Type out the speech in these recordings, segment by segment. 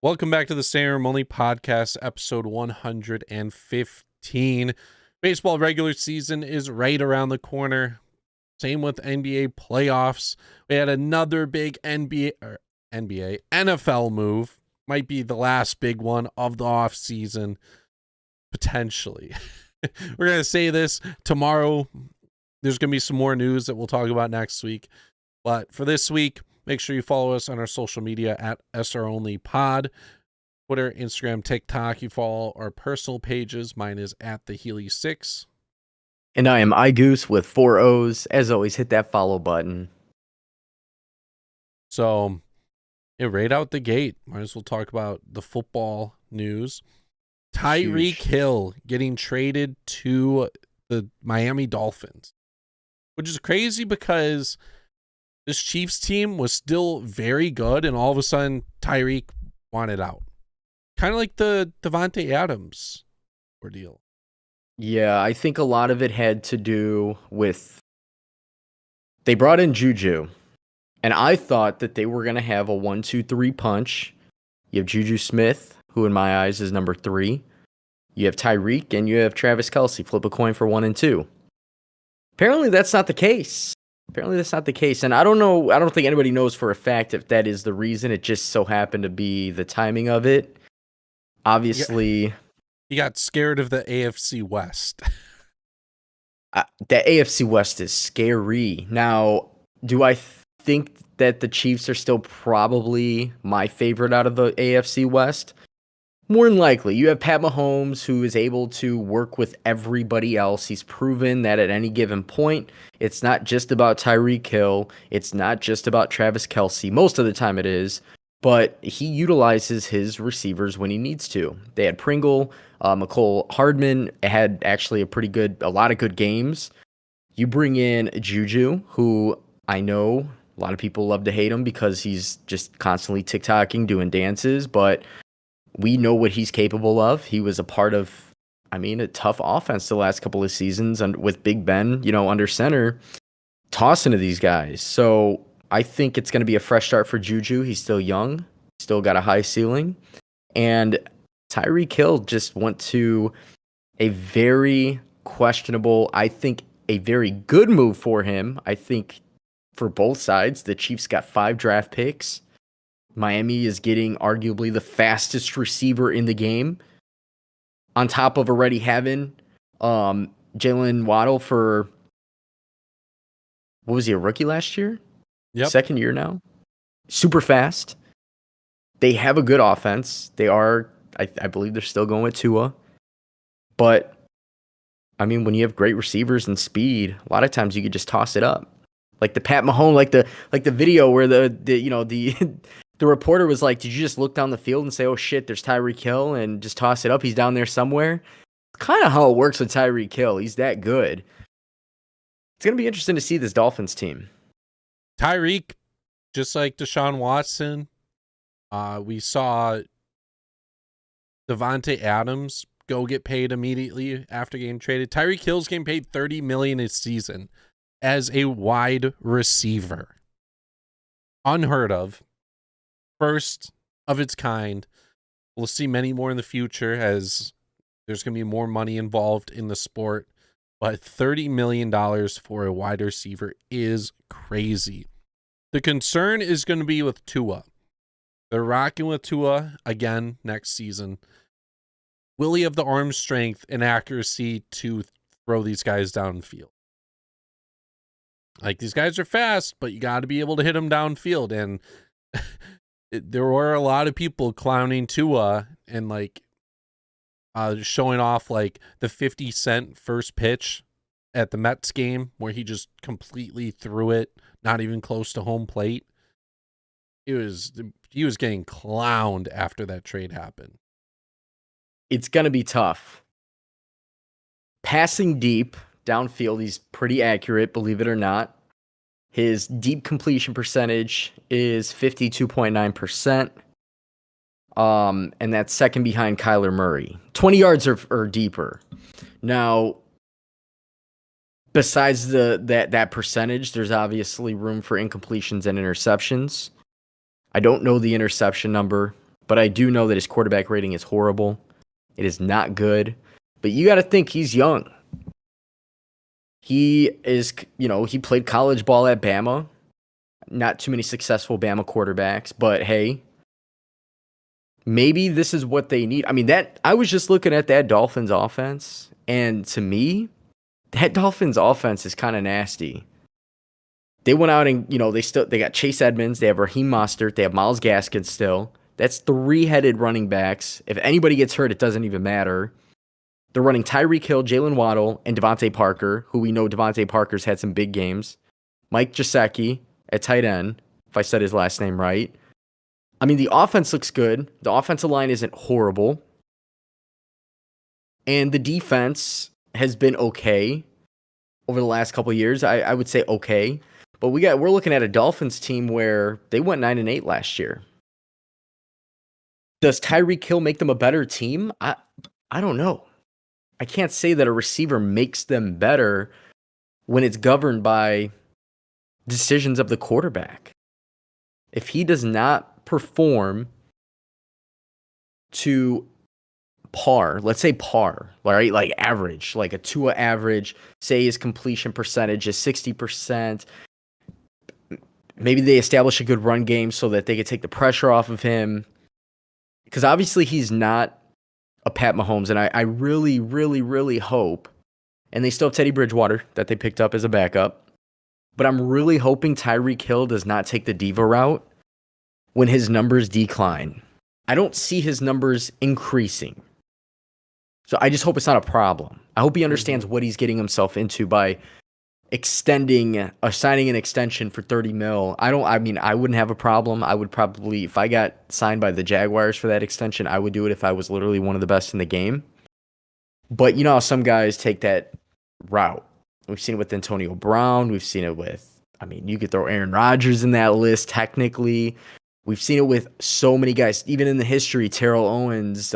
Welcome back to the Stay Room Only Podcast, episode 115. Baseball regular season is right around the corner. Same with NBA playoffs. We had another big NFL move. Might be the last big one of the offseason, potentially. We're going to say this tomorrow. There's going to be some more news that we'll talk about next week. But for this week, make sure you follow us on our social media at SROnlyPod. Twitter, Instagram, TikTok. You follow our personal pages. Mine is at the Healy6. And I am iGoose with 4 O's. As always, hit that follow button. So, right out the gate, might as well talk about the football news. Tyreek Hill getting traded to the Miami Dolphins, which is crazy because this Chiefs team was still very good, and all of a sudden, Tyreek wanted out. Kind of like the Davante Adams ordeal. Yeah, I think a lot of it had to do with they brought in Juju, and I thought that they were going to have a 1-2-3 punch. You have Juju Smith, who in my eyes is number 3. You have Tyreek, and you have Travis Kelce. Flip a coin for 1 and 2. Apparently, that's not the case. And I don't know. I don't think anybody knows for a fact if that is the reason. It just so happened to be the timing of it. Obviously, he got scared of the AFC West. The AFC West is scary. Now, do I think that the Chiefs are still probably my favorite out of the AFC West? More than likely. You have Pat Mahomes, who is able to work with everybody else. He's proven that at any given point, it's not just about Tyreek Hill. It's not just about Travis Kelce. Most of the time it is. But he utilizes his receivers when he needs to. They had Pringle, McCole Hardman had actually a lot of good games. You bring in Juju, who I know a lot of people love to hate him because he's just constantly TikToking, doing dances, but we know what he's capable of. He was a part of, a tough offense the last couple of seasons with Big Ben, under center, tossing to these guys. So I think it's going to be a fresh start for Juju. He's still young, still got a high ceiling. And Tyreek Hill just went to a very questionable, I think a very good move for him. I think for both sides, the Chiefs got 5 draft picks. Miami is getting arguably the fastest receiver in the game, on top of already having Jalen Waddle for, what was he, a rookie last year? Yep. Second year now. Super fast. They have a good offense. They are, I believe they're still going with Tua. But, when you have great receivers and speed, a lot of times you could just toss it up. Like the Pat Mahomes, like the video where the reporter was like, did you just look down the field and say, oh shit, there's Tyreek Hill, and just toss it up? He's down there somewhere. Kind of how it works with Tyreek Hill. He's that good. It's going to be interesting to see this Dolphins team. Tyreek, just like Deshaun Watson, we saw Davante Adams go get paid immediately after getting traded. Tyreek Hill's getting paid $30 million a season as a wide receiver. Unheard of. First of its kind. We'll see many more in the future as there's going to be more money involved in the sport. But $30 million for a wide receiver is crazy. The concern is going to be with Tua. They're rocking with Tua again next season. Will he have the arm strength and accuracy to throw these guys downfield? Like, these guys are fast, but you got to be able to hit them downfield. And there were a lot of people clowning Tua and showing off the 50 Cent first pitch at the Mets game where he just completely threw it, not even close to home plate. He was getting clowned after that trade happened. It's going to be tough. Passing deep downfield, he's pretty accurate, believe it or not. His deep completion percentage is 52.9%. And that's second behind Kyler Murray. 20 yards or deeper. Now, besides that percentage, there's obviously room for incompletions and interceptions. I don't know the interception number, but I do know that his quarterback rating is horrible. It is not good. But you got to think he's young. He is, he played college ball at Bama. Not too many successful Bama quarterbacks, but hey, maybe this is what they need. I mean, I was just looking at that Dolphins offense, and to me, that Dolphins offense is kind of nasty. They went out and, they got Chase Edmonds, they have Raheem Mostert, they have Myles Gaskin still. That's three-headed running backs. If anybody gets hurt, it doesn't even matter. They're running Tyreek Hill, Jalen Waddle, and Devontae Parker, who we know Devontae Parker's had some big games. Mike Gesicki at tight end, if I said his last name right. I mean, the offense looks good. The offensive line isn't horrible. And the defense has been okay over the last couple of years. I would say okay. But we're looking at a Dolphins team where they went 9-8 last year. Does Tyreek Hill make them a better team? I don't know. I can't say that a receiver makes them better when it's governed by decisions of the quarterback. If he does not perform to par, let's say par, right? Like average, like a Tua average, say his completion percentage is 60%. Maybe they establish a good run game so that they could take the pressure off of him. Because obviously he's not a Pat Mahomes, and I really, really, really hope, and they still have Teddy Bridgewater that they picked up as a backup, but I'm really hoping Tyreek Hill does not take the diva route when his numbers decline. I don't see his numbers increasing. So I just hope it's not a problem. I hope he understands what he's getting himself into by signing an extension for $30 million. I wouldn't have a problem. I would probably, if I got signed by the Jaguars for that extension, I would do it if I was literally one of the best in the game. But you know how some guys take that route. We've seen it with Antonio Brown. We've seen it with, you could throw Aaron Rodgers in that list technically. We've seen it with so many guys, even in the history, Terrell Owens,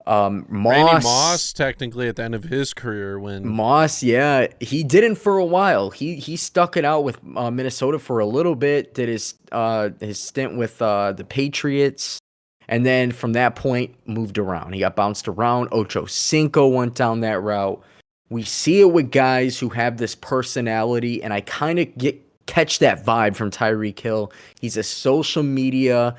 Randy Moss, technically at the end of his career, when Moss, yeah, he didn't for a while. He stuck it out with Minnesota for a little bit. Did his stint with the Patriots, and then from that point moved around. He got bounced around. Ocho Cinco went down that route. We see it with guys who have this personality, and I kind of catch that vibe from Tyreek Hill. He's a social media.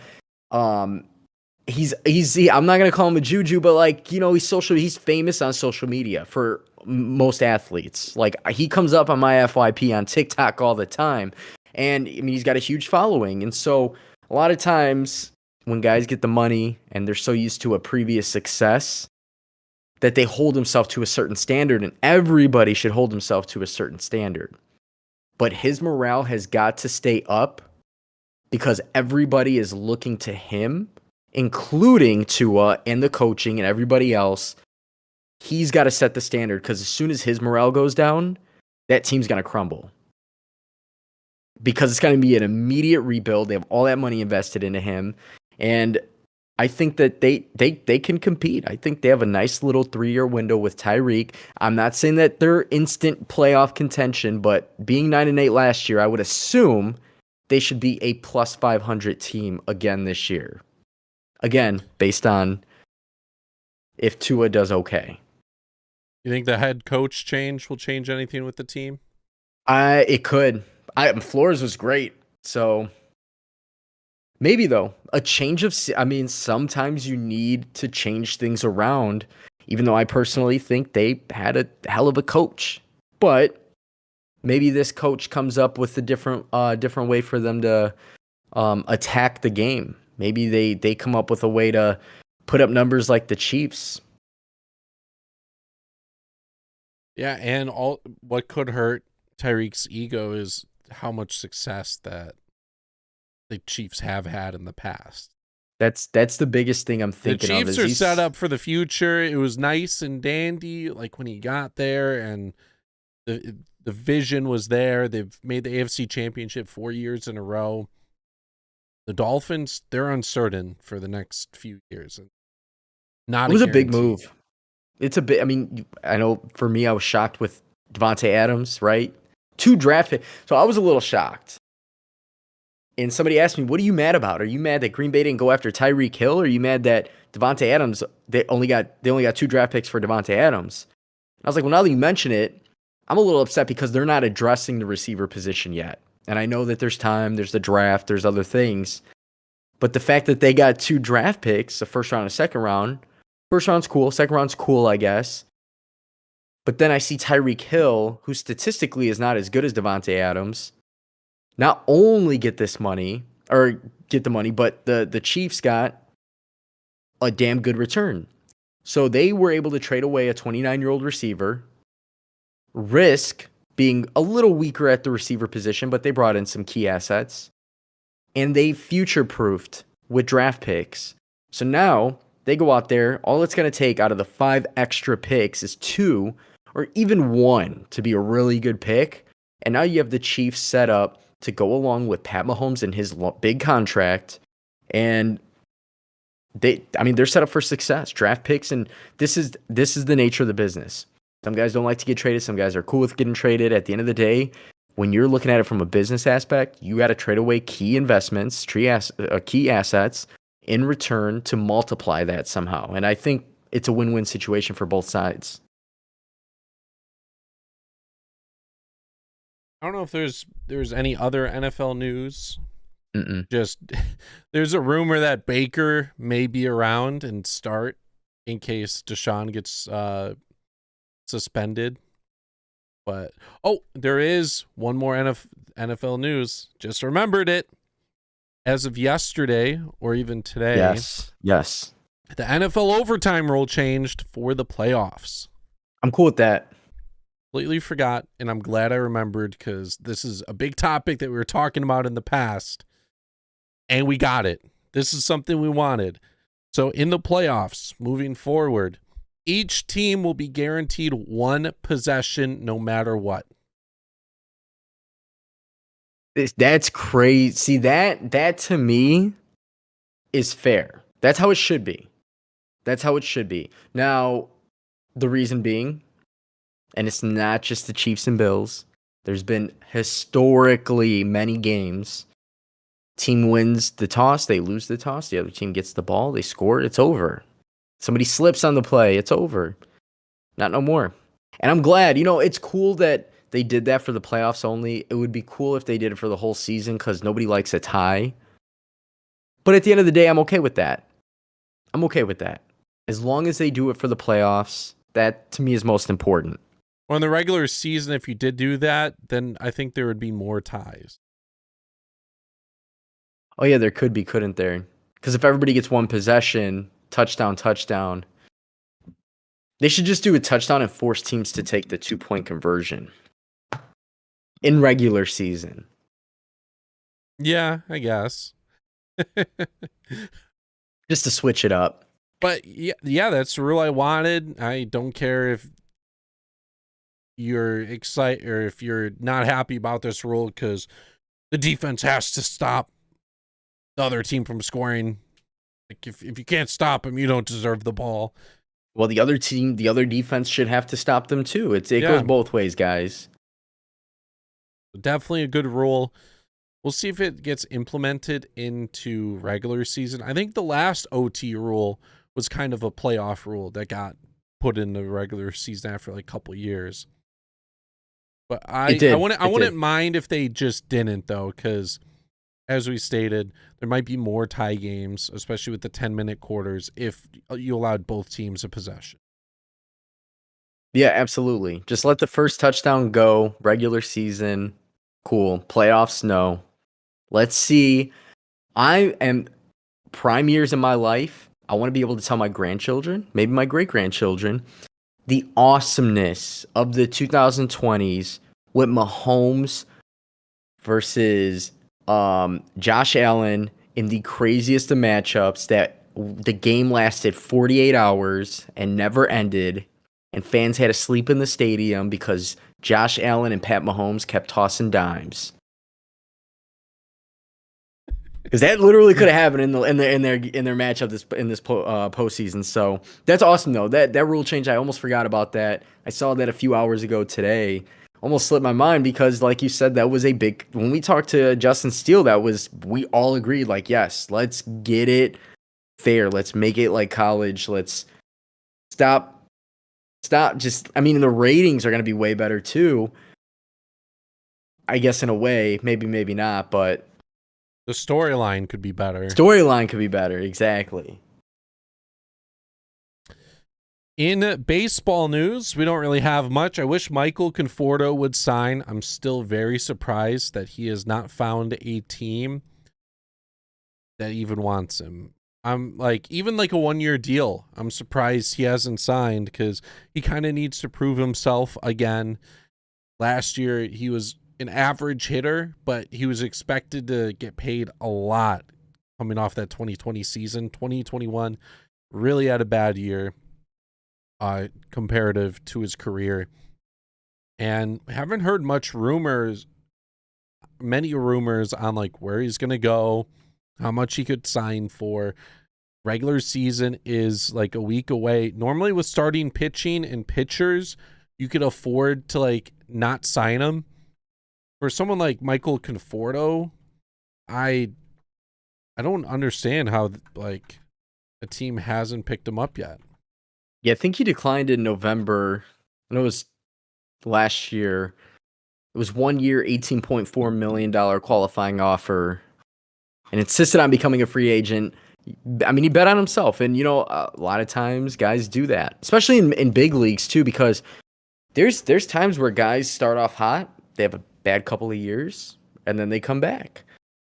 He's I'm not gonna call him a juju, but he's famous on social media for most athletes. Like, he comes up on my FYP on TikTok all the time, and he's got a huge following. And so a lot of times when guys get the money and they're so used to a previous success that they hold themselves to a certain standard, and everybody should hold himself to a certain standard. But his morale has got to stay up because everybody is looking to him, including Tua and the coaching and everybody else. He's got to set the standard, because as soon as his morale goes down, that team's going to crumble. Because it's going to be an immediate rebuild. They have all that money invested into him. And I think that they can compete. I think they have a nice little 3-year window with Tyreek. I'm not saying that they're instant playoff contention, but being 9-8 last year, I would assume they should be a plus 500 team again this year. Again, based on if Tua does okay. You think the head coach change will change anything with the team? It could. Flores was great, so maybe though a change of. Sometimes you need to change things around. Even though I personally think they had a hell of a coach, but maybe this coach comes up with a different way for them to attack the game. Maybe they come up with a way to put up numbers like the Chiefs. Yeah, and what could hurt Tyreek's ego is how much success that the Chiefs have had in the past. That's the biggest thing I'm thinking of. The Chiefs are set up for the future. It was nice and dandy, like when he got there, and the vision was there. They've made the AFC Championship 4 years in a row. The Dolphins, they're uncertain for the next few years. It was a big move. It's a bit. I know for me, I was shocked with Devontae Adams, right? 2 draft picks. So I was a little shocked. And somebody asked me, what are you mad about? Are you mad that Green Bay didn't go after Tyreek Hill? Or are you mad that Devontae Adams, they only got 2 draft picks for Devontae Adams? And I was like, well, now that you mention it, I'm a little upset because they're not addressing the receiver position yet. And I know that there's time, there's the draft, there's other things. But the fact that they got 2 draft picks, the first round and second round, first round's cool, second round's cool, I guess. But then I see Tyreek Hill, who statistically is not as good as Devontae Adams, not only get this money, or get the money, but the Chiefs got a damn good return. So they were able to trade away a 29-year-old receiver, risk being a little weaker at the receiver position, but they brought in some key assets, and they future-proofed with draft picks. So now they go out there, all it's going to take out of the 5 extra picks is 2 or even 1 to be a really good pick. And now you have the Chiefs set up to go along with Pat Mahomes and his big contract. And they're set up for success, draft picks. And this is the nature of the business. Some guys don't like to get traded. Some guys are cool with getting traded. At the end of the day, when you're looking at it from a business aspect, you got to trade away key investments, key assets in return to multiply that somehow. And I think it's a win-win situation for both sides. I don't know if there's any other NFL news. Mm-mm. Just there's a rumor that Baker may be around and start in case Deshaun gets suspended. But there is one more NFL news. Just remembered it. As of yesterday or even today. Yes. The NFL overtime rule changed for the playoffs. I'm cool with that. Completely forgot, and I'm glad I remembered because this is a big topic that we were talking about in the past, and we got it. This is something we wanted. So in the playoffs, moving forward, each team will be guaranteed 1 possession no matter what. That's crazy. See, that to me is fair. That's how it should be. Now, the reason being, and it's not just the Chiefs and Bills, there's been historically many games. Team wins the toss, they lose the toss, the other team gets the ball, they score, it's over. Somebody slips on the play, it's over. Not no more. And I'm glad, it's cool that they did that for the playoffs only. It would be cool if they did it for the whole season because nobody likes a tie. But at the end of the day, I'm okay with that. As long as they do it for the playoffs, that to me is most important. Well, in the regular season, if you did do that, then I think there would be more ties. Oh, yeah, there could be, couldn't there? Because if everybody gets 1 possession, touchdown, they should just do a touchdown and force teams to take the 2-point conversion in regular season. Yeah, I guess. Just to switch it up. But yeah, that's the rule I wanted. I don't care if you're excited or if you're not happy about this rule because the defense has to stop the other team from scoring. Like if you can't stop them, you don't deserve the ball. Well, the other defense should have to stop them too. It goes both ways, guys. Definitely a good rule. We'll see if it gets implemented into regular season. I think the last OT rule was kind of a playoff rule that got put in the regular season after like a couple years. But I wouldn't mind if they just didn't though, because as we stated, there might be more tie games, especially with the 10-minute quarters, if you allowed both teams a possession. Yeah, absolutely. Just let the first touchdown go. Regular season, cool. Playoffs, no. Let's see. I am prime years in my life. I want to be able to tell my grandchildren, maybe my great-grandchildren, the awesomeness of the 2020s with Mahomes versus Josh Allen in the craziest of matchups that the game lasted 48 hours and never ended, and fans had to sleep in the stadium because Josh Allen and Pat Mahomes kept tossing dimes. Because that literally could have happened in their matchup in this postseason. So that's awesome though. That rule change, I almost forgot about that. I saw that a few hours ago today almost slipped my mind because, like you said, that was a big. When we talked to Justin Steele, we all agreed, like, yes, let's get it fair. Let's make it like college. Let's stop. Just, I mean, the ratings are going to be way better too. I guess in a way, maybe not, but The storyline could be better. Storyline could be better, exactly. In baseball news, we don't really have much. I wish Michael Conforto would sign. I'm still very surprised that he has not found a team that even wants him. I'm like, even like a 1-year deal, I'm surprised he hasn't signed because he kind of needs to prove himself again. Last year, he was an average hitter, but he was expected to get paid a lot coming off that 2020 season. 2021 really had a bad year comparative to his career, and haven't heard many rumors on like where he's gonna go, how much he could sign for. Regular season is like a week away. Normally with starting pitching and pitchers, you could afford to like not sign them. For someone like Michael Conforto, I don't understand how like a team hasn't picked him up yet. Yeah, I think he declined in November. I know it was last year. It was 1 year, $18.4 million qualifying offer, and insisted on becoming a free agent. I mean, he bet on himself, and a lot of times guys do that, especially in big leagues too, because there's times where guys start off hot, they have a bad couple of years, and then they come back.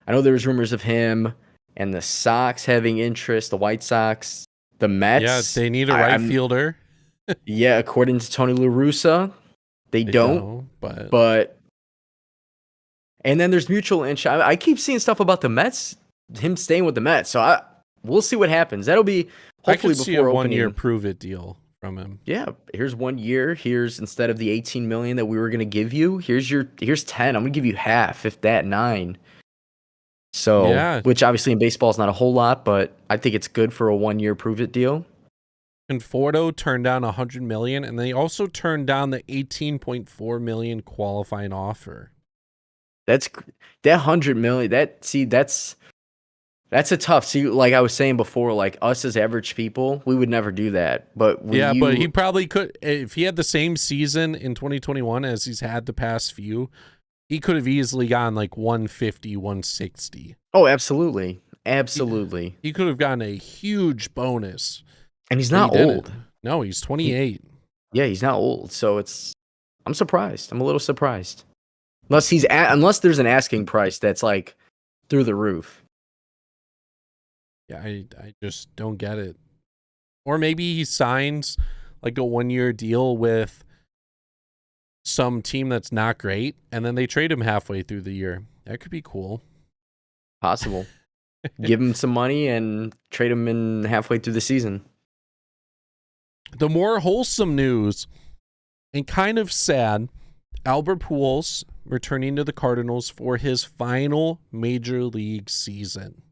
I know there was rumors of him and the Sox having interest, the White Sox, the Mets. Yeah, they need a right fielder. Yeah, according to Tony La Russa, they don't. But and then there's mutual interest. I keep seeing stuff about the Mets, him staying with the Mets. So we'll see what happens. That'll be hopefully before see a opening. 1-year prove it deal from him. Yeah, here's 1 year. Here's, instead of the 18 million that we were gonna give you, here's 10. I'm gonna give you half, if that, 9. So, yeah. Which obviously in baseball is not a whole lot, but I think it's good for a 1 year prove it deal. Conforto turned down $100 million, and they also turned down the $18.4 million qualifying offer. That $100 million. That's a tough. See, like I was saying before, like us as average people, we would never do that. But but he probably could if he had the same season in 2021 as he's had the past few. He could have easily gone like 150, 160. Oh, absolutely. He could have gotten a huge bonus. And he's not old. No, he's 28. He's not old. So I'm surprised. I'm a little surprised. Unless there's an asking price that's like through the roof. Yeah, I just don't get it. Or maybe he signs like a 1-year deal with some team that's not great, and then they trade him halfway through the year. That could be cool. Possible. Give him some money and trade him in halfway through the season. The more wholesome news, and kind of sad, Albert Pujols returning to the Cardinals for his final major league season.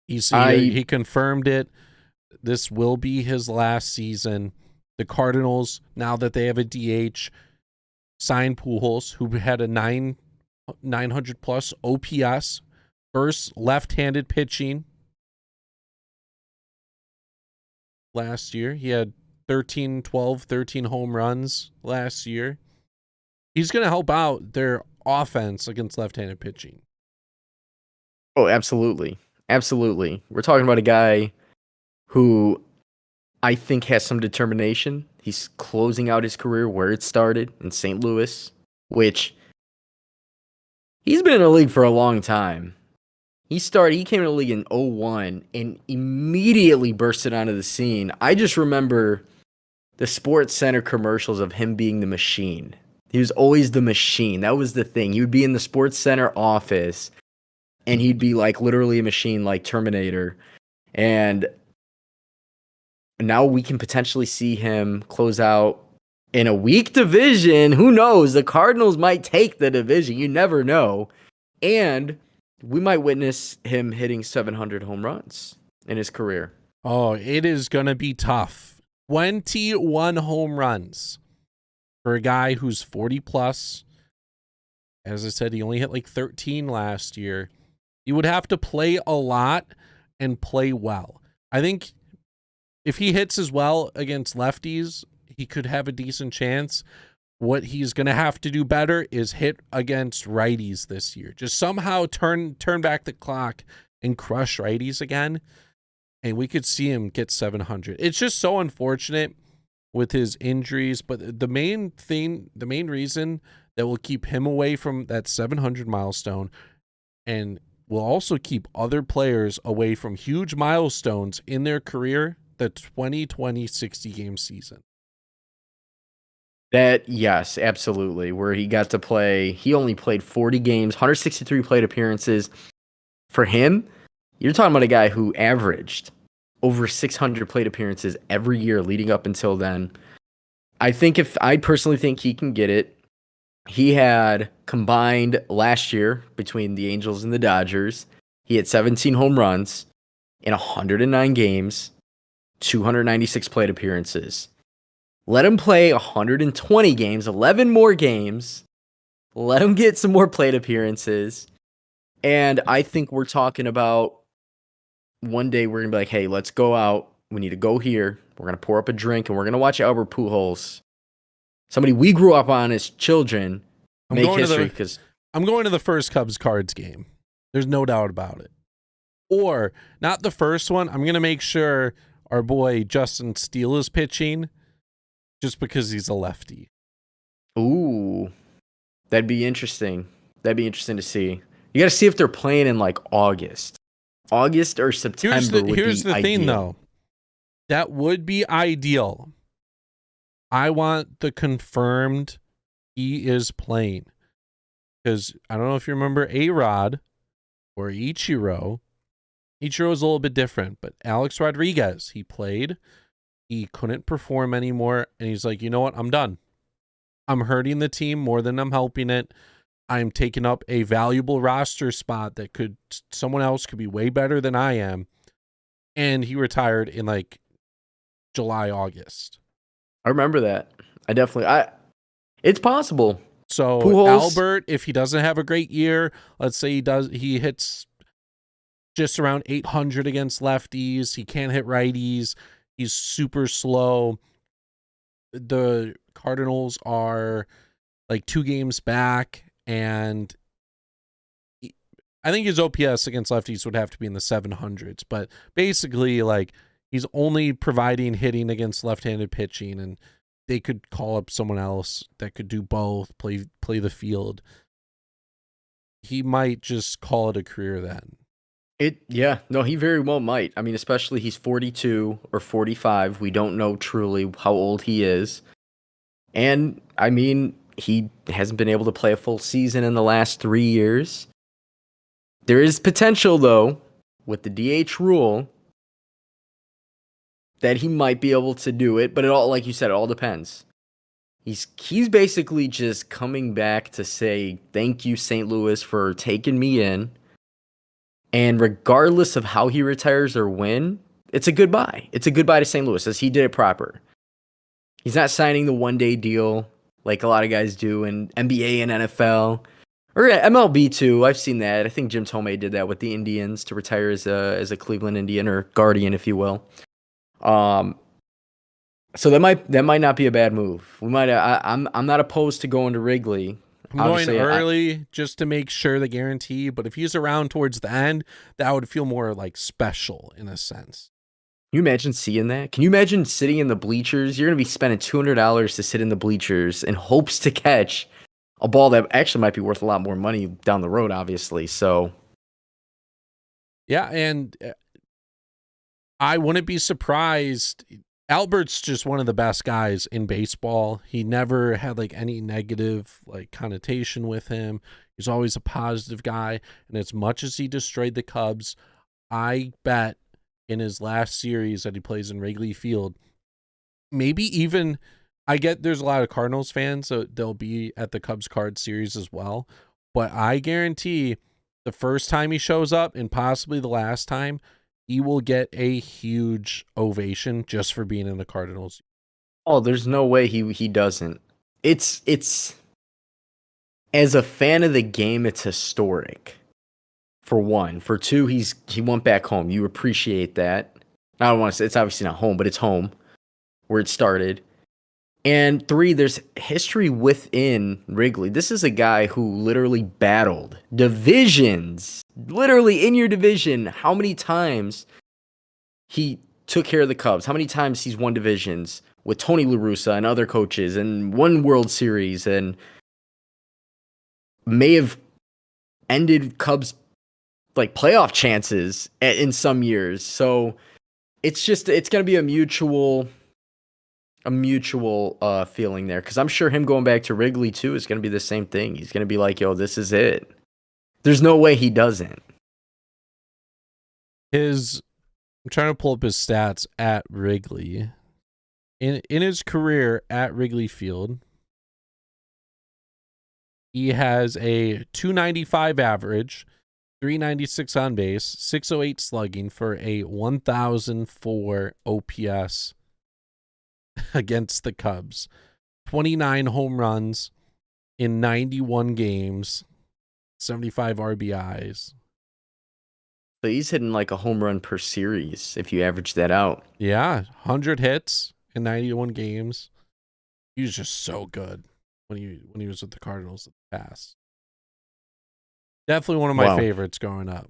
He confirmed it. This will be his last season. The Cardinals, now that they have a DH, signed Pujols, who had a 900 plus OPS, first left-handed pitching last year. He had 13 home runs last year. He's going to help out their offense against left-handed pitching. Oh, absolutely. Absolutely. We're talking about a guy who I think has some determination. He's closing out his career where it started in St. Louis, which he's been in the league for a long time. He came in the league in 2001 and immediately bursted onto the scene. I just remember the Sports Center commercials of him being the machine. He was always the machine. That was the thing. He would be in the Sports Center office and he'd be like literally a machine, like Terminator. And now we can potentially see him close out in a weak division. Who knows? The Cardinals might take the division. You never know. And we might witness him hitting 700 home runs in his career. Oh, it is going to be tough. 21 home runs. for a guy who's 40 plus. As I said, he only hit like 13 last year. He would have to play a lot and play well. I think if he hits as well against lefties, he could have a decent chance. What he's going to have to do better is hit against righties this year. Just somehow turn back the clock and crush righties again, and we could see him get 700. It's just so unfortunate with his injuries, but the main reason that will keep him away from that 700 milestone and will also keep other players away from huge milestones in their career, the 2020 60-game season. That, yes, absolutely. Where he got to play, he only played 40 games, 163 plate appearances. For him, you're talking about a guy who averaged over 600 plate appearances every year leading up until then. I personally think he can get it. He had combined last year between the Angels and the Dodgers. He had 17 home runs in 109 games, 296 plate appearances. Let him play 120 games, 11 more games. Let him get some more plate appearances. And I think we're talking about one day we're going to be like, hey, let's go out. We need to go here. We're going to pour up a drink and we're going to watch Albert Pujols, somebody we grew up on as children, make history. Because I'm going to the first Cubs-Cards game. There's no doubt about it. Or, not the first one. I'm going to make sure our boy Justin Steele is pitching just because he's a lefty. Ooh, that'd be interesting. That'd be interesting to see. You got to see if they're playing in like August or September. Here's the thing, though. That would be ideal. I want the confirmed he is playing. Because I don't know if you remember A-Rod or Ichiro. Ichiro is a little bit different, but Alex Rodriguez, he played. He couldn't perform anymore, and he's like, you know what? I'm done. I'm hurting the team more than I'm helping it. I'm taking up a valuable roster spot that someone else could be way better than I am. And he retired in like July, August. I remember that. It's possible. So Pujols, Albert, if he doesn't have a great year, let's say he hits just around 800 against lefties. He can't hit righties. He's super slow. The Cardinals are like 2 games back, and I think his OPS against lefties would have to be in the 700s. But basically, like, he's only providing hitting against left-handed pitching, and they could call up someone else that could do both, play the field. He might just call it a career then. He very well might. I mean, especially he's 42 or 45. We don't know truly how old he is. And, I mean, he hasn't been able to play a full season in the last 3 years. There is potential, though, with the DH rule, that he might be able to do it. But it all, like you said, it all depends. He's basically just coming back to say, thank you, St. Louis, for taking me in. And regardless of how he retires or when, it's a goodbye. It's a goodbye to St. Louis, as he did it proper. He's not signing the one-day deal like a lot of guys do in NBA and NFL. Or MLB, too. I've seen that. I think Jim Tomei did that with the Indians to retire as a Cleveland Indian, or Guardian, if you will. So that might not be a bad move. I'm not opposed to going to Wrigley. I'm going early just to make sure the guarantee, but if he's around towards the end, that would feel more like special in a sense. Can you imagine seeing that? Can you imagine sitting in the bleachers? You're going to be spending $200 to sit in the bleachers in hopes to catch a ball that actually might be worth a lot more money down the road, obviously. So, yeah, and I wouldn't be surprised. Albert's just one of the best guys in baseball. He never had like any negative like connotation with him. He's always a positive guy. And as much as he destroyed the Cubs, I bet in his last series that he plays in Wrigley Field, maybe even, I get there's a lot of Cardinals fans, so they'll be at the Cubs card series as well. But I guarantee the first time he shows up, and possibly the last time, he will get a huge ovation just for being in the Cardinals. Oh, there's no way he doesn't. it's as a fan of the game, it's historic. For one, for two, he went back home. You appreciate that. I don't want to say it's obviously not home, but it's home where it started. And three, there's history within Wrigley. This is a guy who literally battled divisions, literally in your division. How many times he took care of the Cubs? How many times he's won divisions with Tony La Russa and other coaches and won World Series and may have ended Cubs like playoff chances in some years. So it's going to be a mutual feeling there, because I'm sure him going back to Wrigley too is going to be the same thing. He's going to be like, yo, this is it. There's no way he doesn't. I'm trying to pull up his stats at Wrigley. In his career at Wrigley Field, he has a 295 average, 396 on base, 608 slugging for a 1004 OPS against the Cubs. 29 home runs in 91 games, 75 RBIs. So he's hitting like a home run per series if you average that out. Yeah, 100 hits in 91 games. He was just so good when he was with the Cardinals in the past. Definitely one of my favorites growing up.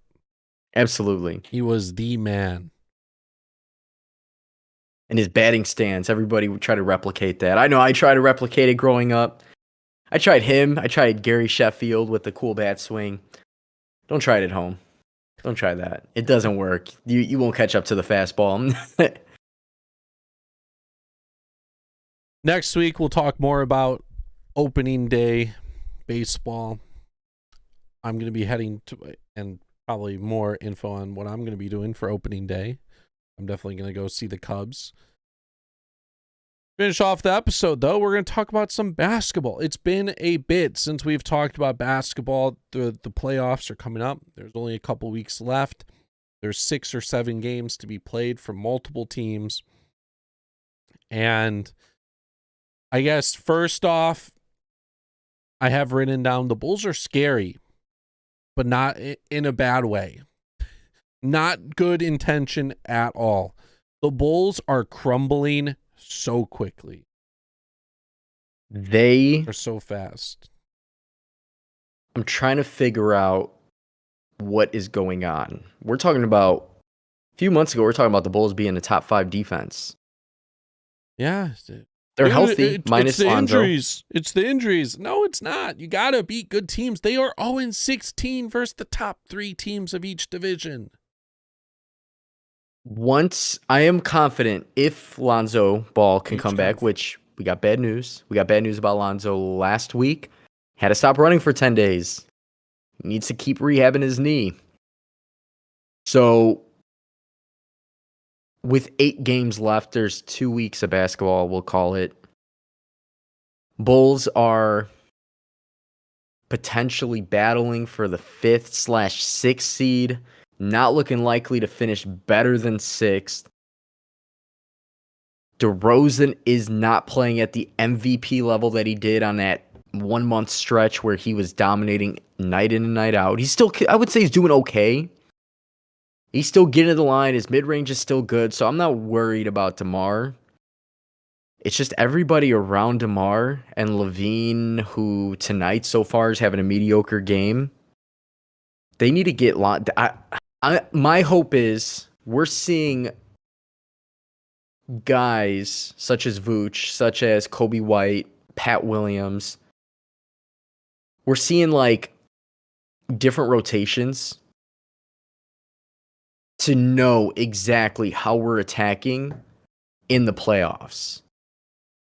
Absolutely. He was the man. And his batting stance, everybody would try to replicate that. I know I tried to replicate it growing up. I tried him. I tried Gary Sheffield with the cool bat swing. Don't try it at home. Don't try that. It doesn't work. You won't catch up to the fastball. Next week, we'll talk more about opening day baseball. I'm going to be heading to, and probably more info on what I'm going to be doing for opening day. I'm definitely going to go see the Cubs. Finish off the episode, though, we're going to talk about some basketball. It's been a bit since we've talked about basketball. The playoffs are coming up. There's only a couple weeks left. There's 6 or 7 games to be played for multiple teams. And I guess first off, I have written down the Bulls are scary, but not in a bad way. Not good intention at all. The Bulls are crumbling so quickly. They're so fast. I'm trying to figure out what is going on. We're talking about a few months ago, we're talking about the Bulls being a top 5 defense. Yeah. They're healthy, minus it's the Lonzo. injuries. It's the injuries. No, it's not. You got to beat good teams. They are 0-16 versus the top 3 teams of each division. Once I am confident if Lonzo Ball can come back, which we got bad news. We got bad news about Lonzo last week. Had to stop running for 10 days. He needs to keep rehabbing his knee. So with 8 games left, there's 2 weeks of basketball, we'll call it. Bulls are potentially battling for the 5th/6th seed. Not looking likely to finish better than 6th. DeRozan is not playing at the MVP level that he did on that 1-month stretch where he was dominating night in and night out. He's still, I would say he's doing okay. He's still getting to the line. His mid-range is still good, so I'm not worried about DeMar. It's just everybody around DeMar and Levine, who tonight so far is having a mediocre game. They need to get my hope is we're seeing guys such as Vooch, such as Kobe White, Pat Williams. We're seeing like different rotations to know exactly how we're attacking in the playoffs.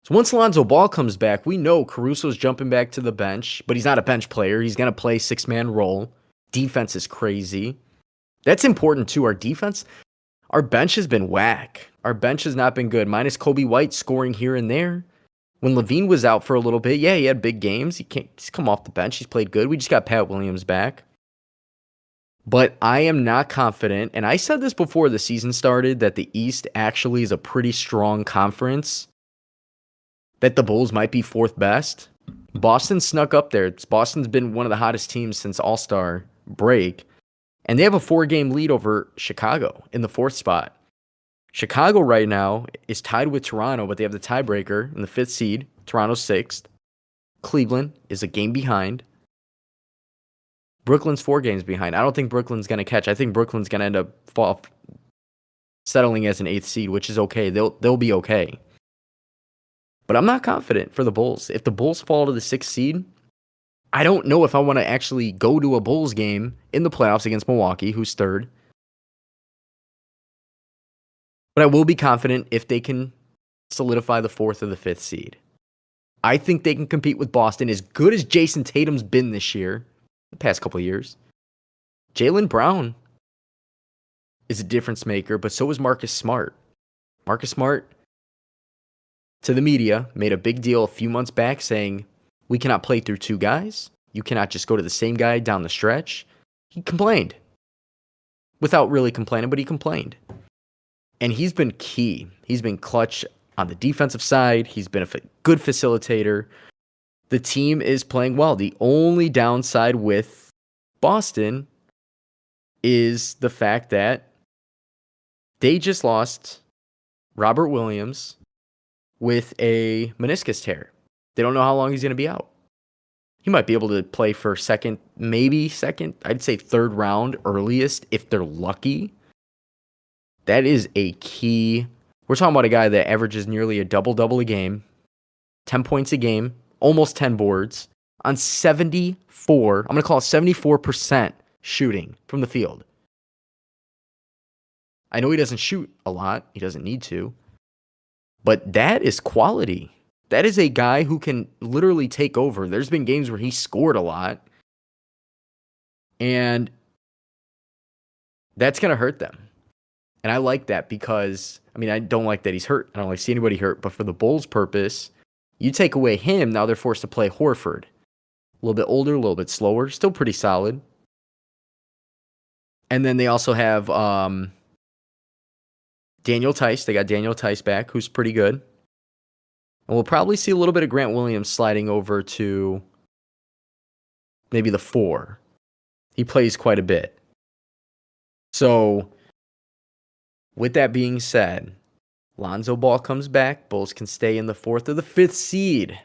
So once Lonzo Ball comes back, we know Caruso's jumping back to the bench, but he's not a bench player. He's going to play 6-man role. Defense is crazy. That's important too. Our defense, our bench has been whack. Our bench has not been good. Minus Kobe White scoring here and there. When Levine was out for a little bit, yeah, he had big games. He's come off the bench. He's played good. We just got Pat Williams back. But I am not confident, and I said this before the season started, that the East actually is a pretty strong conference. that the Bulls might be fourth best. Boston snuck up there. Boston's been one of the hottest teams since All-Star break. And they have a 4-game lead over Chicago in the 4th spot. Chicago right now is tied with Toronto, but they have the tiebreaker in the 5th seed. Toronto's 6th. Cleveland is a game behind. Brooklyn's 4 games behind. I don't think Brooklyn's going to catch. I think Brooklyn's going to end up settling as an 8th seed, which is okay. They'll be okay. But I'm not confident for the Bulls. If the Bulls fall to the 6th seed, I don't know if I want to actually go to a Bulls game in the playoffs against Milwaukee, who's 3rd. But I will be confident if they can solidify the 4th or the 5th seed. I think they can compete with Boston as good as Jason Tatum's been this year, the past couple of years. Jaylen Brown is a difference maker, but so is Marcus Smart. Marcus Smart, to the media, made a big deal a few months back saying, we cannot play through 2 guys. You cannot just go to the same guy down the stretch. He complained. Without really complaining, but he complained. And he's been key. He's been clutch on the defensive side. He's been a good facilitator. The team is playing well. The only downside with Boston is the fact that they just lost Robert Williams with a meniscus tear. They don't know how long he's going to be out. He might be able to play for second, I'd say 3rd round earliest if they're lucky. That is a key. We're talking about a guy that averages nearly a double-double a game, 10 points a game, almost 10 boards, on 74, I'm going to call it 74% shooting from the field. I know he doesn't shoot a lot. He doesn't need to. But that is quality. That is a guy who can literally take over. There's been games where he scored a lot. And that's going to hurt them. And I like that because, I don't like that he's hurt. I don't like to see anybody hurt. But for the Bulls' purpose, you take away him, now they're forced to play Horford. A little bit older, a little bit slower, still pretty solid. And then they also have Daniel Tice. They got Daniel Tice back, who's pretty good. And we'll probably see a little bit of Grant Williams sliding over to maybe the 4. He plays quite a bit. So, with that being said, Lonzo Ball comes back. Bulls can stay in the 4th or the 5th seed.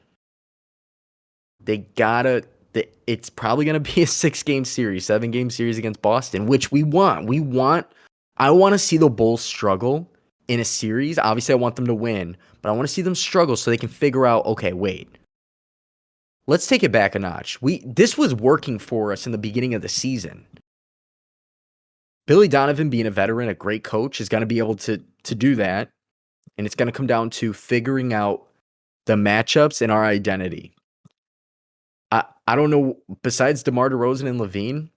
It's probably going to be a 6-game series, 7-game series against Boston, which we want. I want to see the Bulls struggle in a series. Obviously, I want them to win, but I want to see them struggle so they can figure out, okay, wait. Let's take it back a notch. This was working for us in the beginning of the season. Billy Donovan, being a veteran, a great coach, is going to be able to do that. And it's going to come down to figuring out the matchups and our identity. I don't know, besides DeMar DeRozan and Levine,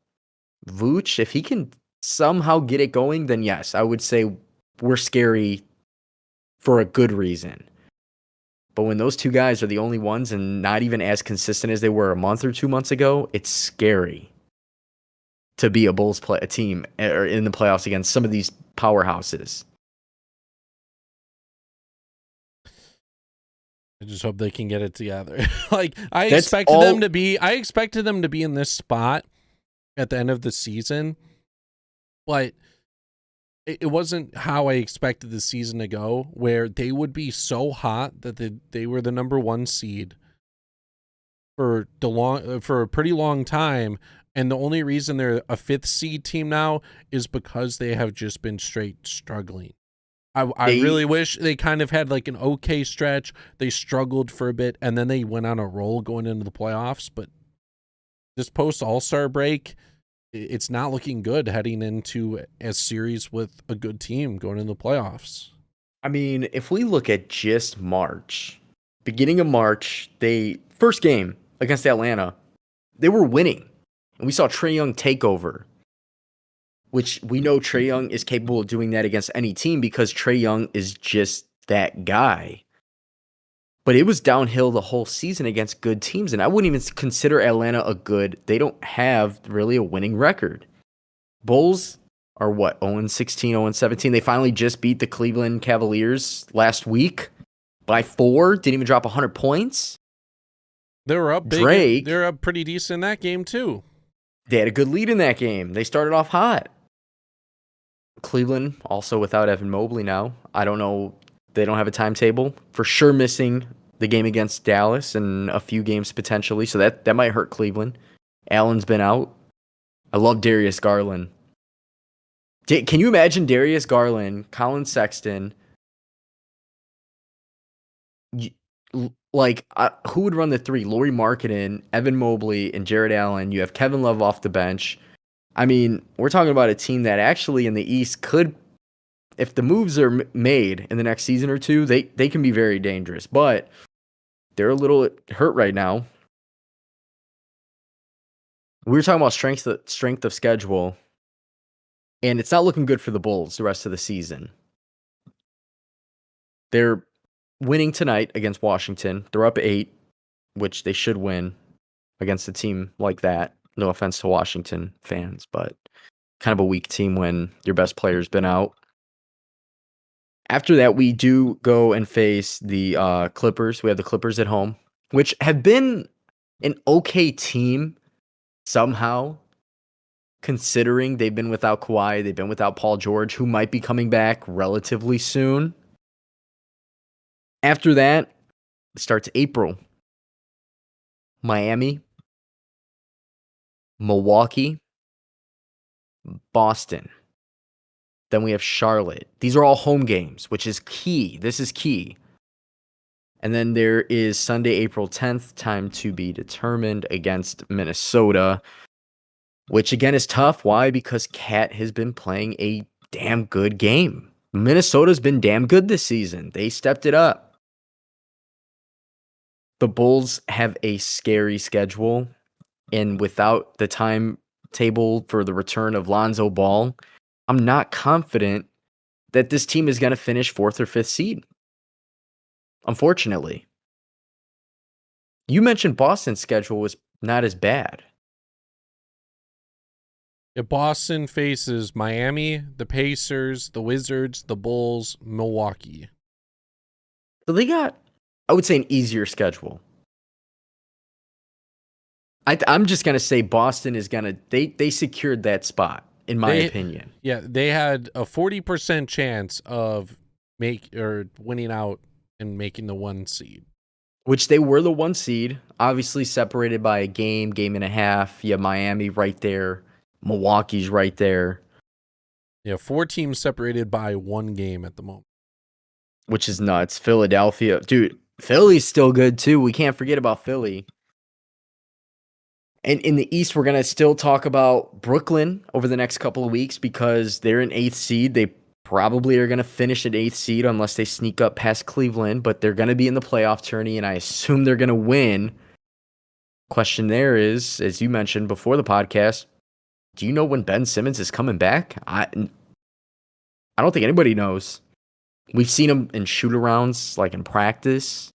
Vooch, if he can somehow get it going, then yes, I would say we're scary for a good reason. But when those 2 guys are the only ones and not even as consistent as they were a month or 2 months ago, it's scary to be a Bulls a team or in the playoffs against some of these powerhouses. I just hope they can get it together. I expected them to be in this spot at the end of the season, but it wasn't how I expected the season to go, where they would be so hot that they were the number 1 seed for a pretty long time. And the only reason they're a 5th seed team now is because they have just been straight struggling. I really wish they kind of had like an okay stretch. They struggled for a bit, and then they went on a roll going into the playoffs. But this post All-Star break, it's not looking good heading into a series with a good team going into the playoffs. If we look at just March, beginning of March, first game against Atlanta, they were winning. And we saw Trae Young take over, which we know Trae Young is capable of doing that against any team because Trae Young is just that guy. But it was downhill the whole season against good teams, and I wouldn't even consider Atlanta they don't have really a winning record. Bulls are what, 0-16, 0-17? They finally just beat the Cleveland Cavaliers last week. by 4, didn't even drop 100 points. They were up big. Drake, They're up pretty decent in that game too. they had a good lead in that game. They started off hot. Cleveland also without Evan Mobley now. I don't know. They don't have a timetable. For sure missing the game against Dallas and a few games potentially. So that might hurt Cleveland. Allen's been out. I love Darius Garland. Can you imagine Darius Garland, Colin Sexton? Who would run the 3? Lauri Markkanen, Evan Mobley, and Jared Allen. You have Kevin Love off the bench. I mean, we're talking about a team that actually in the East could, if the moves are made in the next season or two, they can be very dangerous. But they're a little hurt right now. We were talking about strength of schedule, and it's not looking good for the Bulls the rest of the season. They're winning tonight against Washington. They're up 8, which they should win against a team like that. No offense to Washington fans, but kind of a weak team when your best player's been out. After that, we do go and face the Clippers. We have the Clippers at home, which have been an okay team somehow, considering they've been without Kawhi, they've been without Paul George, who might be coming back relatively soon. After that, it starts April. Miami, Milwaukee, Boston. Then we have Charlotte. These are all home games, which is key. This is key. And then there is Sunday, April 10th, time to be determined against Minnesota, which again is tough. Why? Because Cat has been playing a damn good game. Minnesota's been damn good this season. They stepped it up. The Bulls have a scary schedule, and without the timetable for the return of Lonzo Ball, I'm not confident that this team is going to finish 4th or 5th seed. Unfortunately. You mentioned Boston's schedule was not as bad. If Boston faces Miami, the Pacers, the Wizards, the Bulls, Milwaukee. So they got, I would say, an easier schedule. I'm just going to say Boston is going to, they secured that spot, in my opinion. Yeah, they had a 40% chance of winning out and making the 1 seed. Which they were the 1 seed, obviously separated by a game and a half. You have Miami right there. Milwaukee's right there. Yeah, 4 teams separated by 1 game at the moment. Which is nuts. Philadelphia. Dude, Philly's still good too. We can't forget about Philly. And in the East, we're going to still talk about Brooklyn over the next couple of weeks because they're an 8th seed. They probably are going to finish at 8th seed unless they sneak up past Cleveland, but they're going to be in the playoff tourney, and I assume they're going to win. Question there is, as you mentioned before the podcast, do you know when Ben Simmons is coming back? I don't think anybody knows. We've seen him in shoot-arounds, like in practice.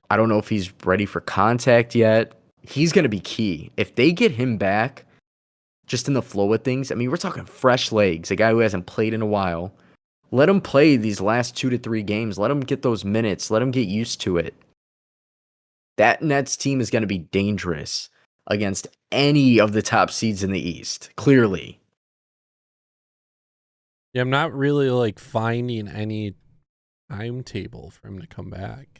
I don't know if he's ready for contact yet. He's going to be key. If they get him back, just in the flow of things, I mean, we're talking fresh legs, a guy who hasn't played in a while. Let him play these last 2 to 3 games. Let him get those minutes. Let him get used to it. That Nets team is going to be dangerous against any of the top seeds in the East, clearly. Yeah, I'm not really finding any timetable for him to come back.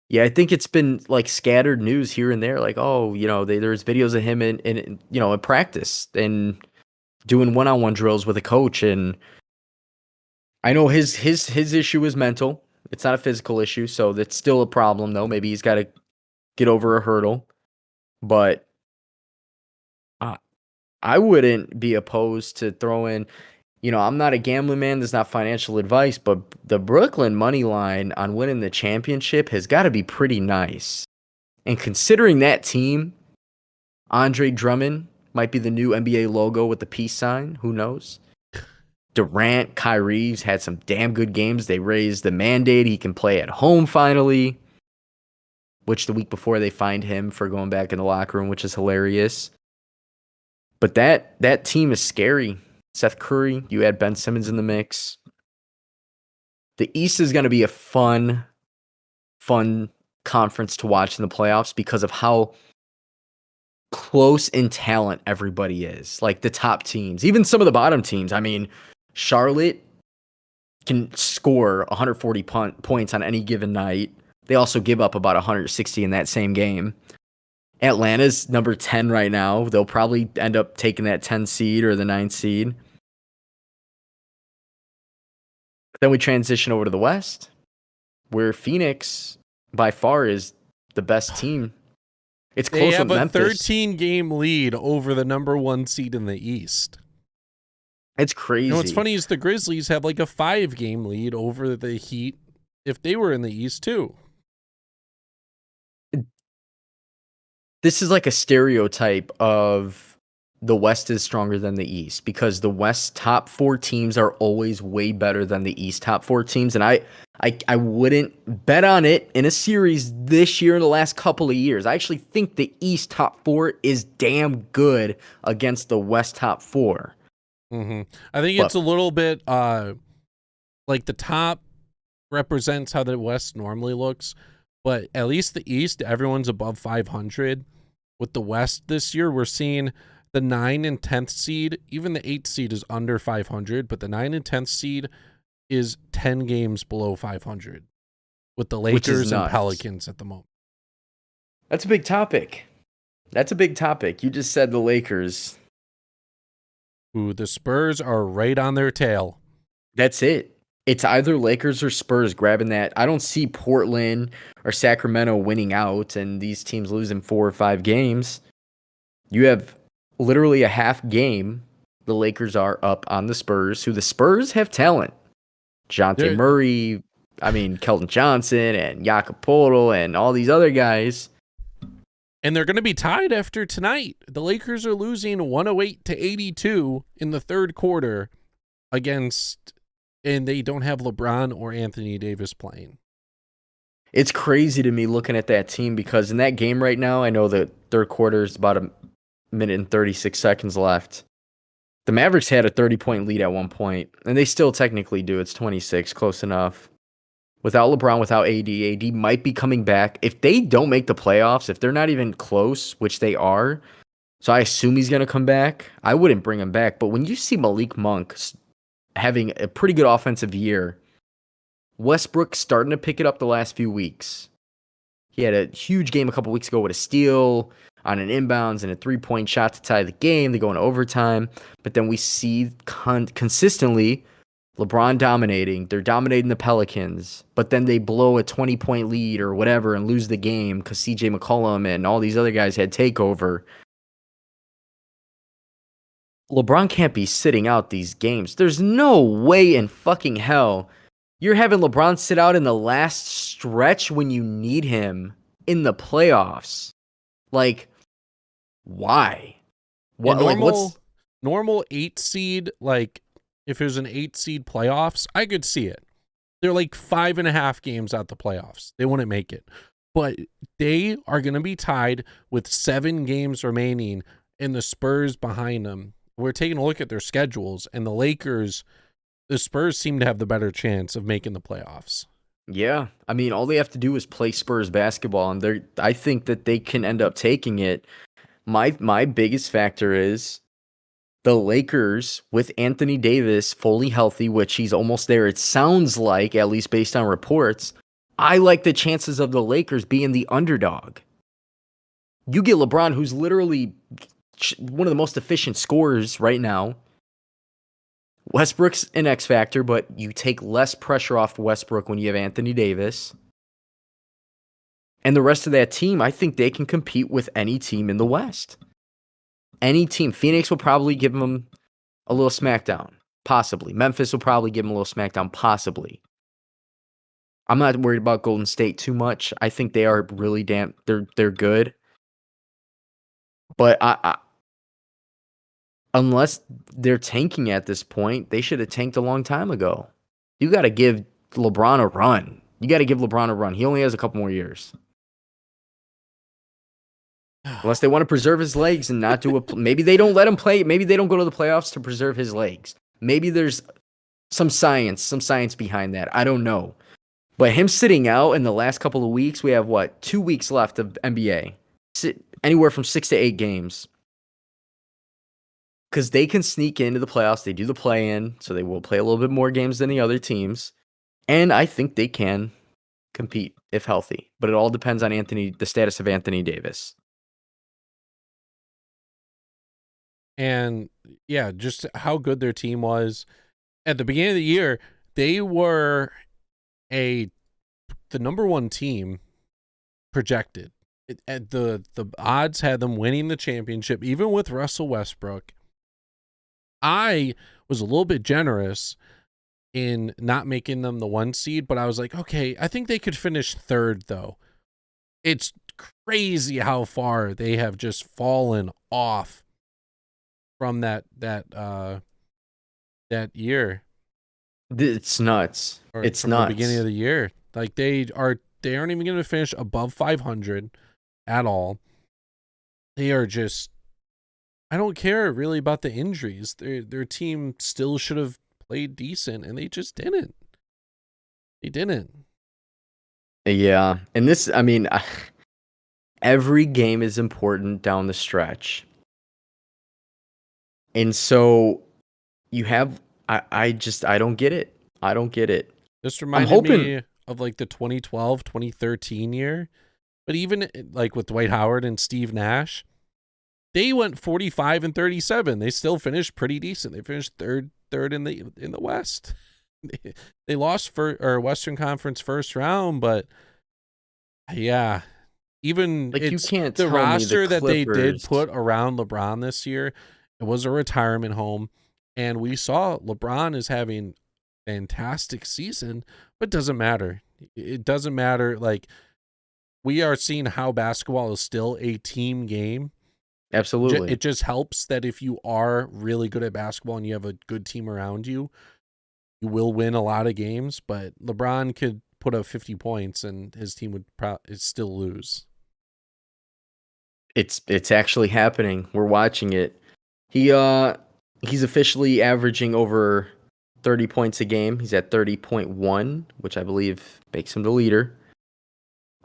Yeah, I think it's been scattered news here and there. There's videos of him in practice and doing one-on-one drills with a coach. And I know his issue is mental. It's not a physical issue, so that's still a problem though. Maybe he's got to get over a hurdle. But I wouldn't be opposed to throwing. I'm not a gambling man. There's not financial advice, but the Brooklyn money line on winning the championship has got to be pretty nice. And considering that team, Andre Drummond might be the new NBA logo with the peace sign. Who knows? Durant, Kyrie's had some damn good games. They raised the mandate. He can play at home finally, which the week before they fined him for going back in the locker room, which is hilarious. But that team is scary. Seth Curry, you add Ben Simmons in the mix. The East is going to be a fun conference to watch in the playoffs because of how close in talent everybody is. Like the top teams, even some of the bottom teams. I mean, Charlotte can score 140 points on any given night. They also give up about 160 in that same game. Atlanta's number 10 right now. They'll probably end up taking that 10 seed or the 9 seed. Then we transition over to the West, where Phoenix by far is the best team. It's They close have with a Memphis. 13-game lead over the number 1 seed in the East. It's crazy. You know what's funny is the Grizzlies have like a 5-game lead over the Heat if they were in the East too. This is like a stereotype of the West is stronger than the East because the West top 4 teams are always way better than the East top 4 teams. And I wouldn't bet on it in a series this year in the last couple of years. I actually think the East top 4 is damn good against the West top 4. Mm-hmm. I think it's a little bit like the top represents how the West normally looks, but at least the East, everyone's above 500. With the West this year, we're seeing the 9 and 10th seed, even the 8th seed is under 500, but the 9 and 10th seed is 10 games below 500 with the Lakers and Pelicans at the moment. That's a big topic. You just said the Lakers. Ooh, the Spurs are right on their tail. That's it. It's either Lakers or Spurs grabbing that. I don't see Portland or Sacramento winning out and these teams losing 4 or 5 games. You have literally a half game. The Lakers are up on the Spurs, who the Spurs have talent. Jonte Murray, Keldon Johnson and Jakob Poeltl and all these other guys. And they're going to be tied after tonight. The Lakers are losing 108-82 in the third quarter and they don't have LeBron or Anthony Davis playing. It's crazy to me looking at that team because in that game right now, I know the third quarter is about 1 minute and 36 seconds left. The Mavericks had a 30-point lead at one point, and they still technically do. It's 26, close enough. Without LeBron, without AD might be coming back. If they don't make the playoffs, if they're not even close, which they are, so I assume he's going to come back, I wouldn't bring him back. But when you see Malik Monk having a pretty good offensive year, Westbrook starting to pick it up the last few weeks. He had a huge game a couple weeks ago with a steal on an inbounds and a 3-point shot to tie the game. They go into overtime. But then we see consistently LeBron dominating. They're dominating the Pelicans. But then they blow a 20-point lead or whatever and lose the game because CJ McCollum and all these other guys had takeover. LeBron can't be sitting out these games. There's no way in fucking hell you're having LeBron sit out in the last stretch when you need him in the playoffs. Like, why? What? Normal 8 seed, like if it was an 8 seed playoffs, I could see it. They're like 5.5 games out the playoffs. They wouldn't make it. But they are going to be tied with 7 games remaining and the Spurs behind them. We're taking a look at their schedules, and the Spurs seem to have the better chance of making the playoffs. Yeah. All they have to do is play Spurs basketball, and I think that they can end up taking it. My biggest factor is the Lakers with Anthony Davis fully healthy, which he's almost there. It sounds like, at least based on reports, I like the chances of the Lakers being the underdog. You get LeBron, who's literally one of the most efficient scorers right now. Westbrook's an X factor, but you take less pressure off Westbrook when you have Anthony Davis. And the rest of that team, I think they can compete with any team in the West. Any team. Phoenix will probably give them a little smackdown. Possibly. Memphis will probably give them a little smackdown. Possibly. I'm not worried about Golden State too much. I think they are really they're good. But unless they're tanking at this point, they should have tanked a long time ago. You got to give LeBron a run. He only has a couple more years. Unless they want to preserve his legs and not do maybe they don't let him play. Maybe they don't go to the playoffs to preserve his legs. Maybe there's some science behind that. I don't know. But him sitting out in the last couple of weeks, we have 2 weeks left of NBA. Anywhere from 6 to 8 games. Because they can sneak into the playoffs. They do the play-in, so they will play a little bit more games than the other teams. And I think they can compete if healthy. But it all depends on the status of Anthony Davis. And yeah, just how good their team was. At the beginning of the year, they were the number one team projected. The odds had them winning the championship, even with Russell Westbrook. I was a little bit generous in not making them the 1 seed, but I was like, okay, I think they could finish 3rd, though. It's crazy how far they have just fallen off from that year. It's nuts. It's nuts. The beginning of the year. Like they aren't even going to finish above 500 at all. They are just, I don't care really about the injuries. Their team still should have played decent, and they just didn't. They didn't. Yeah, and this, I mean, every game is important down the stretch. And so you have, I don't get it. I don't get it. This reminded me of like the 2012, 2013 year. But even like with Dwight Howard and Steve Nash, they went 45 and 37. They still finished pretty decent. They finished third in the West. They lost for Western Conference first round, but yeah, even like, you can't the tell roster me that they did put around LeBron this year. It was a retirement home, and we saw LeBron is having a fantastic season, but it doesn't matter. It doesn't matter. Like, we are seeing how basketball is still a team game. Absolutely. It just helps that if you are really good at basketball and you have a good team around you, you will win a lot of games. But LeBron could put up 50 points and his team would still lose. It's actually happening. We're watching it. He's officially averaging over 30 points a game. He's at 30.1, which I believe makes him the leader.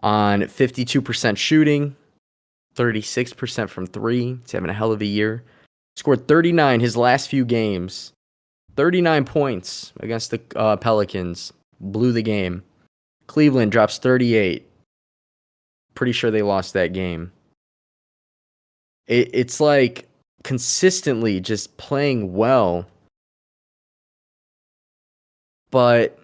On 52% shooting, 36% from 3. He's having a hell of a year. Scored 39 his last few games. 39 points against the Pelicans. Blew the game. Cleveland drops 38. Pretty sure they lost that game. It's like consistently just playing well, but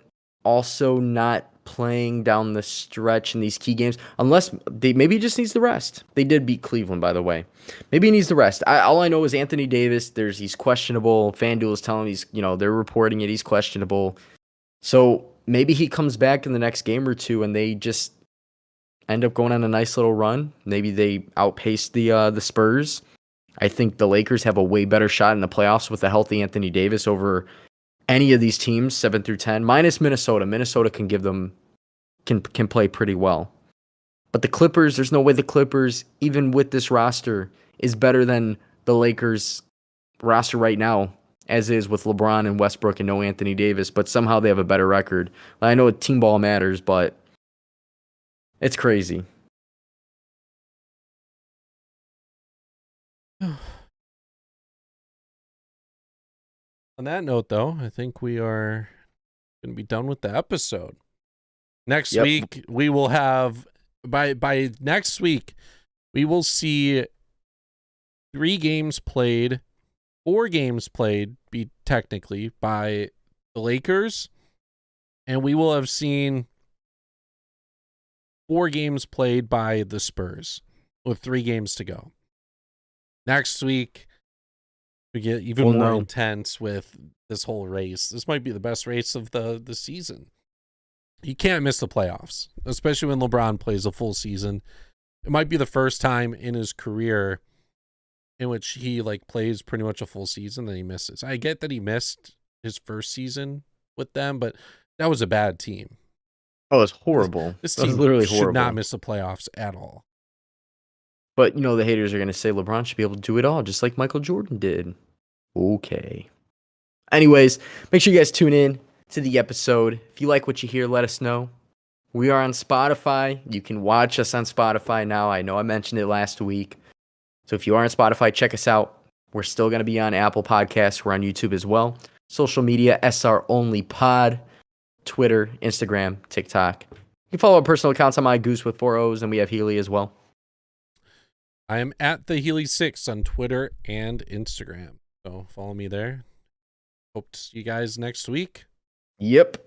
also not playing down the stretch in these key games, unless maybe he just needs the rest. They did beat Cleveland, by the way. Maybe he needs the rest. All I know is Anthony Davis, he's questionable. FanDuel is telling him they're reporting it, he's questionable. So maybe he comes back in the next game or two and they just end up going on a nice little run. Maybe they outpace the Spurs. I think the Lakers have a way better shot in the playoffs with a healthy Anthony Davis over any of these teams, 7 through 10, minus Minnesota. Minnesota can give them can play pretty well. But the Clippers, there's no way the Clippers, even with this roster, is better than the Lakers roster right now, as is with LeBron and Westbrook and no Anthony Davis, but somehow they have a better record. I know team ball matters, but it's crazy. On that note, though, I think we are going to be done with the episode. Next week, we will have, by next week, we will see 4 games played, technically, by the Lakers, and we will have seen 4 games played by the Spurs, with 3 games to go. Next week, we get even more intense with this whole race. This might be the best race of the season. You can't miss the playoffs, especially when LeBron plays a full season. It might be the first time in his career in which he plays pretty much a full season that he misses. I get that he missed his first season with them, but that was a bad team. Oh, it's horrible. This team literally should not miss the playoffs at all. But, the haters are going to say LeBron should be able to do it all, just like Michael Jordan did. Okay. Anyways, make sure you guys tune in to the episode. If you like what you hear, let us know. We are on Spotify. You can watch us on Spotify now. I know I mentioned it last week. So if you are on Spotify, check us out. We're still going to be on Apple Podcasts. We're on YouTube as well. Social media, SR Only Pod, Twitter, Instagram, TikTok. You can follow our personal accounts on my Goose with 4 O's, and we have Healy as well. I am at the Healy6 on Twitter and Instagram. So follow me there. Hope to see you guys next week. Yep.